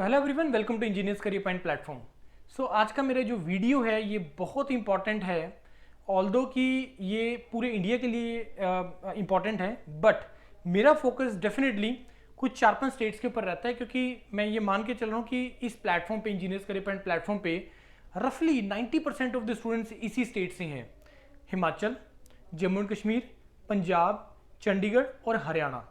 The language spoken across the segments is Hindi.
So hello everyone, welcome to engineers career point platform. So आज का मेरा जो वीडियो है ये बहुत इंपॉर्टेंट है। ऑल्दो कि ये पूरे इंडिया के लिए इंपॉर्टेंट है, बट मेरा फोकस डेफिनेटली कुछ 4-5 स्टेट्स के ऊपर रहता है, क्योंकि मैं ये मान के चल रहा हूँ कि इस प्लेटफॉर्म पे, इंजीनियर्स करियर पॉइंट प्लेटफॉर्म पे रफली 90% ऑफ द स्टूडेंट्स इसी स्टेट से हैं। हिमाचल, जम्मू एंड कश्मीर, पंजाब, चंडीगढ़ और हरियाणा।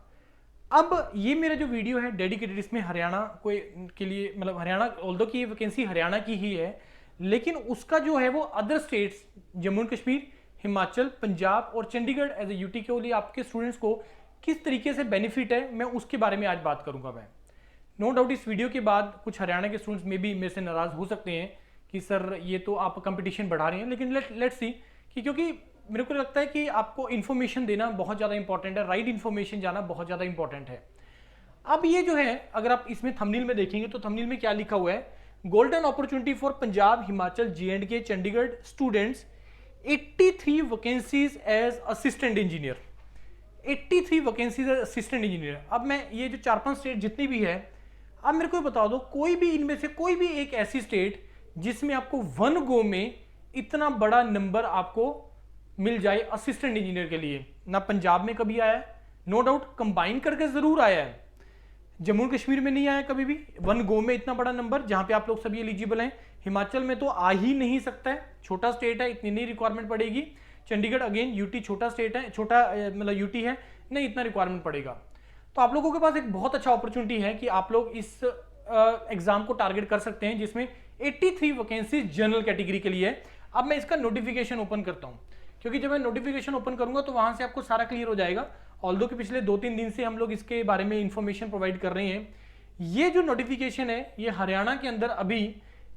अब ये मेरा जो वीडियो है डेडिकेटेड इसमें हरियाणा को के लिए, मतलब हरियाणा, ऑल्दो की ये वैकेंसी हरियाणा की ही है, लेकिन उसका जो है वो other states Jammu and Kashmir, Himachal, Punjab और चंडीगढ़ एज ए यूटी के लिए आपके स्टूडेंट्स को किस तरीके से बेनिफिट है, मैं उसके बारे में आज बात करूंगा। मैं नो डाउट इस वीडियो के बाद कुछ हरियाणा के स्टूडेंट्स में भी मेरे से नाराज हो सकते हैं कि सर ये तो आप कंपटीशन बढ़ा रहे हैं, लेकिन लेट्स सी कि क्योंकि मेरे को लगता है कि आपको इन्फॉर्मेशन देना बहुत ज़्यादा इंपॉर्टेंट है, राइट इन्फॉर्मेशन जाना बहुत ज़्यादा इंपॉर्टेंट है। अब ये जो है, अगर आप इसमें थंबनेल में देखेंगे तो थंबनेल में क्या लिखा हुआ है, golden opportunity for Punjab, Himachal, J&K, Chandigarh students, 83 vacancies as assistant engineer. 83 vacancies as assistant engineer. अब मैं ये जो 4-5 स्टेट जितनी भी है, अब मेरे को बता दो कोई भी इनमें से कोई भी एक ऐसी स्टेट जिसमें आपको वन गो में इतना बड़ा नंबर आपको मिल जाए असिस्टेंट इंजीनियर के लिए। ना पंजाब में कभी आया है, नो डाउट कंबाइन करके जरूर आया है, जम्मू कश्मीर में नहीं आया कभी भी वन गो में इतना बड़ा नंबर जहां पे आप लोग सभी एलिजिबल हैं। हिमाचल में तो आ ही नहीं सकता है, छोटा स्टेट है, इतनी नहीं रिक्वायरमेंट पड़ेगी। चंडीगढ़ अगेन यूटी छोटा स्टेट है, छोटा मतलब यूटी है, नहीं इतना रिक्वायरमेंट पड़ेगा। तो आप लोगों के पास एक बहुत अच्छा अपॉर्चुनिटी है कि आप लोग इस एग्जाम को टारगेट कर सकते हैं, जिसमें 83 वैकेंसी जनरल कैटेगरी के लिए है। अब मैं इसका नोटिफिकेशन ओपन करता हूं, क्योंकि जब मैं नोटिफिकेशन ओपन करूंगा तो वहां से आपको सारा क्लियर हो जाएगा। ऑल्दो कि पिछले 2-3 दिन से हम लोग इसके बारे में इंफॉर्मेशन प्रोवाइड कर रहे हैं। ये जो नोटिफिकेशन है, ये हरियाणा के अंदर अभी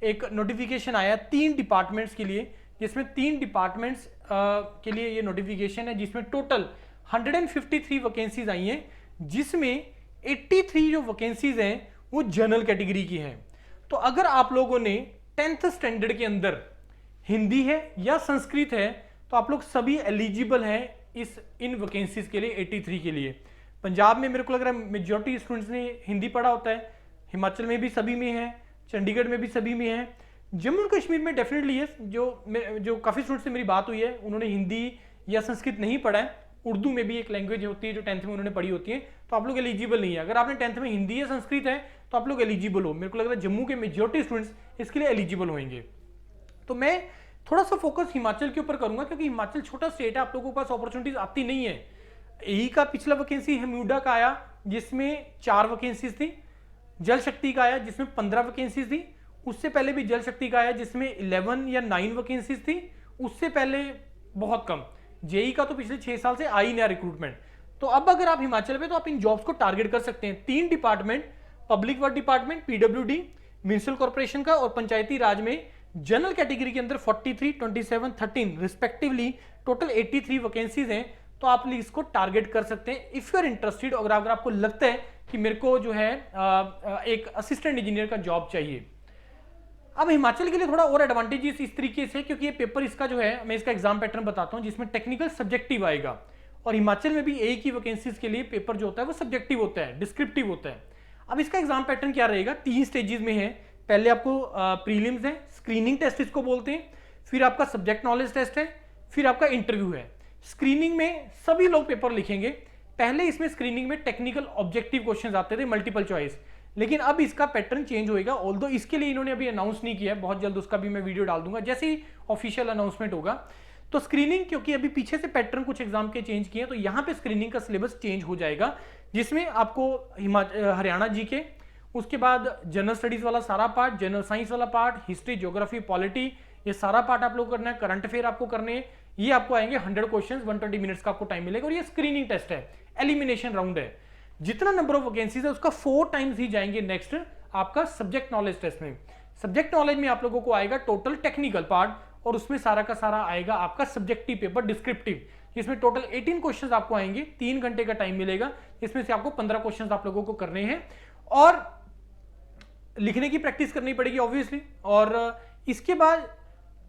एक नोटिफिकेशन आया 3 डिपार्टमेंट्स के लिए, जिसमें 3 डिपार्टमेंट्स के लिए ये नोटिफिकेशन है, जिसमें टोटल 153 वैकेंसीज आई हैं, जिसमें 83 जो वैकेंसीज हैं वो जनरल कैटेगरी की हैं। तो अगर आप लोगों ने 10th स्टैंडर्ड के अंदर हिंदी है या संस्कृत है तो आप लोग सभी एलिजिबल हैं इन वैकेंसीज के लिए, 83 के लिए। पंजाब में मेरे को लग रहा है मेजॉरिटी स्टूडेंट्स ने हिंदी पढ़ा होता है, हिमाचल में भी सभी में है, चंडीगढ़ में भी सभी में है, जम्मू एंड कश्मीर में डेफिनेटली है। जो काफ़ी स्टूडेंट्स से मेरी बात हुई है उन्होंने हिंदी या संस्कृत नहीं पढ़ा है, उर्दू में भी एक लैंग्वेज होती है जो 10th में उन्होंने पढ़ी होती है, तो आप लोग एलिजिबल नहीं है। अगर आपने 10th में हिंदी या संस्कृत है तो आप लोग एलिजिबल हो। मेरे को लग रहा है जम्मू के मेजॉरिटी स्टूडेंट्स इसके लिए एलिजिबल होंगे। तो मैं थोड़ा सा फोकस हिमाचल के ऊपर करूंगा, क्योंकि हिमाचल छोटा स्टेट है, आप लोगों के पास अपॉर्चुनिटीज आती नहीं है। यही का पिछला वैकेंसी हिमूडा का आया जिसमें 4 वैकेंसीज थी, जल शक्ति का आया जिसमें 15 वैकेंसीज थी, उससे पहले भी जल शक्ति का आया जिसमें 11 या 9 वैकेंसीज थी, उससे पहले बहुत कम। जेई का तो पिछले 6 साल से आ ही नया रिक्रूटमेंट। तो अब अगर आप हिमाचल पे, तो आप इन जॉब्स को टारगेट कर सकते हैं। 3 department, public work department, PWD, municipal corporation का, और पंचायती राज में जनरल कैटेगरी के अंदर 43, 27, 13 रिस्पेक्टिवली टोटल 83 वैकेंसीज हैं। तो आप इसको टारगेट कर सकते हैं इफ यू आर इंटरेस्टेड। अगर आपको लगता है कि मेरे को जो है एक असिस्टेंट इंजीनियर का जॉब चाहिए। अब हिमाचल के लिए थोड़ा और एडवांटेजेस इस तरीके से, क्योंकि ये पेपर इसका जो है, मैं इसका एग्जाम पैटर्न बताता हूं, जिसमें टेक्निकल सब्जेक्टिव आएगा, और हिमाचल में भी एक ही वैकेंसीज के लिए पेपर जो होता है वो सब्जेक्टिव होता है, डिस्क्रिप्टिव होता है। अब इसका एग्जाम पैटर्न क्या रहेगा, 3 स्टेजेस में है। पहले आपको प्रीलिम्स है, स्क्रीनिंग टेस्ट इसको बोलते हैं, फिर आपका सब्जेक्ट नॉलेज टेस्ट है, फिर आपका इंटरव्यू है। स्क्रीनिंग में सभी लोग पेपर लिखेंगे। पहले इसमें स्क्रीनिंग में टेक्निकल ऑब्जेक्टिव क्वेश्चंस आते थे, मल्टीपल चॉइस, लेकिन अब इसका पैटर्न चेंज होएगा। ऑल्दो इसके लिए इन्होंने अभी अनाउंस नहीं किया है, बहुत जल्द उसका भी मैं वीडियो डाल दूंगा जैसे ही ऑफिशियल अनाउंसमेंट होगा। तो स्क्रीनिंग, क्योंकि अभी पीछे से पैटर्न कुछ एग्जाम के चेंज किए, तो यहाँ पे स्क्रीनिंग का सिलेबस चेंज हो जाएगा, जिसमें आपको हरियाणा जी के, उसके बाद जनरल स्टडीज वाला सारा पार्ट, जनरल साइंस वाला पार्ट, हिस्ट्री, ज्योग्राफी, पॉलिटी, ये सारा पार्ट आप लोग करना है। करंट अफेयर आपको करने हैं, ये आपको आएंगे 100 क्वेश्चन, 120 मिनट्स का आपको टाइम मिलेगा। और ये स्क्रीनिंग टेस्ट है, एलिमिनेशन राउंड है। जितना नंबर ऑफ वैकेंसीज है उसका 4 टाइम्स ही जाएंगे नेक्स्ट आपका सब्जेक्ट नॉलेज टेस्ट में। सब्जेक्ट नॉलेज में आप लोगों को आएगा टोटल टेक्निकल पार्ट, और उसमें सारा का सारा आएगा आपका सब्जेक्टिव पेपर, डिस्क्रिप्टिव, जिसमें टोटल 18 क्वेश्चन आपको आएंगे। 3 घंटे का टाइम मिलेगा, इसमें से आपको 15 क्वेश्चन आप लोगों को करने हैं, और लिखने की प्रैक्टिस करनी पड़ेगी ऑब्वियसली। और इसके बाद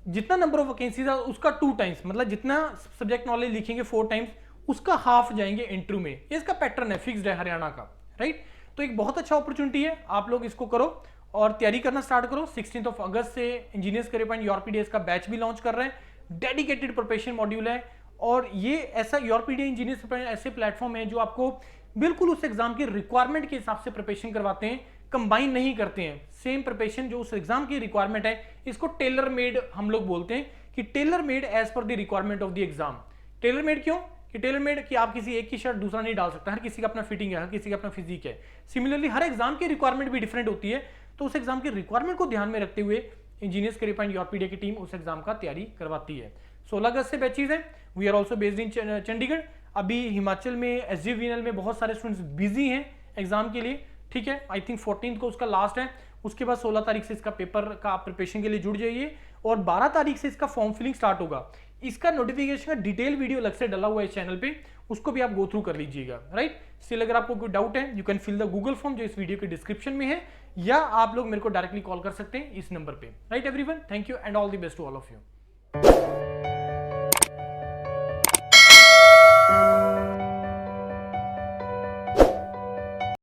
जितना नंबर ऑफ वैकेंसीज है उसका 2 टाइम्स, मतलब जितना सब्जेक्ट नॉलेज लिखेंगे 4 टाइम्स, उसका हाफ जाएंगे इंटरव्यू में। इसका पैटर्न है, फिक्स्ड है हरियाणा का, राइट। तो एक बहुत अच्छा अपॉर्चुनिटी है, आप लोग इसको करो। और तैयारी करना स्टार्ट करो। 16 अगस्त से इंजीनियर्स करियर पॉइंट यूआरपीडीएस का बैच भी लॉन्च कर रहे हैं। डेडिकेटेड प्रिपरेशन मॉड्यूल है और ये ऐसा यूआरपीडीएस इंजीनियर्स ऐसे प्लेटफॉर्म है जो आपको बिल्कुल उस एग्जाम की रिक्वायरमेंट के हिसाब से प्रिपरेशन करवाते हैं, कंबाइन नहीं करते हैं। सेम प्रिपरेशन जो उस एग्जाम की रिक्वायरमेंट है, इसको टेलर मेड हम लोग बोलते हैं कि tailor made as per the requirement of the exam. Tailor made क्यों? कि टेलर मेड कि आप किसी एक की शर्ट दूसरा नहीं डाल सकता, हर किसी का अपना फिटिंग है, हर किसी का अपना फिजिक है। सिमिलरली हर एग्जाम की रिक्वायरमेंट भी डिफरेंट होती है, तो उस एग्जाम की रिक्वायरमेंट को ध्यान में रखते हुए इंजीनियर्स करियर पॉइंट यूआरपीडीए की टीम उस एग्जाम का तैयारी करवाती है। 16 अगस्त से बैचेज है। We are also based in Chandigarh. अभी हिमाचल में एसजीवीएनएल में बहुत सारे स्टूडेंट्स बिजी हैं एग्जाम के लिए, ठीक है। आई थिंक 14 को उसका लास्ट है, उसके बाद 16 तारीख से इसका पेपर का आप प्रिपरेशन के लिए जुड़ जाइए और 12 तारीख से इसका फॉर्म फिलिंग स्टार्ट होगा। इसका नोटिफिकेशन का डिटेल वीडियो अलग से डला हुआ है इस चैनल पे, उसको भी आप गो थ्रू कर लीजिएगा, राइट। स्टिल अगर आपको कोई डाउट है, you can fill the Google form जो इस वीडियो के डिस्क्रिप्शन में है, या आप लोग मेरे को डायरेक्टली कॉल कर सकते हैं इस नंबर पे, right everyone. Thank you and all the best to all of you.